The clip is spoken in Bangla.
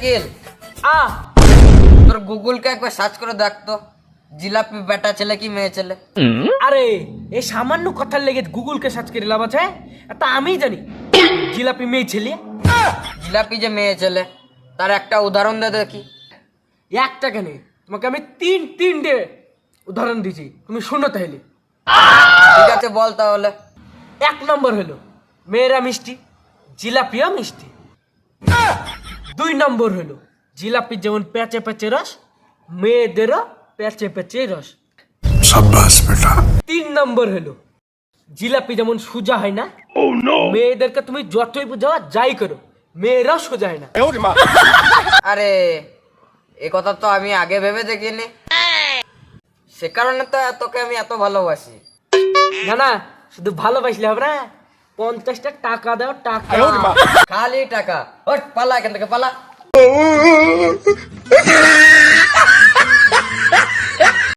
সাইকেল তোর গুগলকে একবার সার্চ করে দেখ তো, জিলাপি বেটা ছেলে কি মেয়ে ছেলে? আরে এই সামান্য কথার লেগে গুগলকে সার্চ করে লাভ আছে? তা আমি জানি জিলাপি মেয়ে ছেলে। জিলাপি যে মেয়ে ছেলে তার একটা উদাহরণ দে দেখি। একটা কেন, তোমাকে আমি তিনটে উদাহরণ দিছি, তুমি শোনো তাহলে। ঠিক আছে বল তাহলে। 1 নম্বর হলো মেয়েরা মিষ্টি, জিলাপিও মিষ্টি। 2 নম্বর হলো জিলাপি যেমন প্যাচে প্যাচে রস, মেয়েদেরও প্যাচে প্যাচে রস। शाबाश बेटा। 3 নম্বর হলো জিলাপি যেমন সোজা হয় না, মেয়েদেরকে তুমি যতই বোঝাও যাই করো মেয়েরাও সোজা হয় না। আরে এ কথা তো আমি আগে ভেবে দেখিনি, সে কারণে তো তোকে আমি এত ভালোবাসি। না না, শুধু ভালোবাসলে হবে না, 50টা টাকা দাও, টাকা। খালি টাকা, ওঠ পালা এখান থেকে পালা।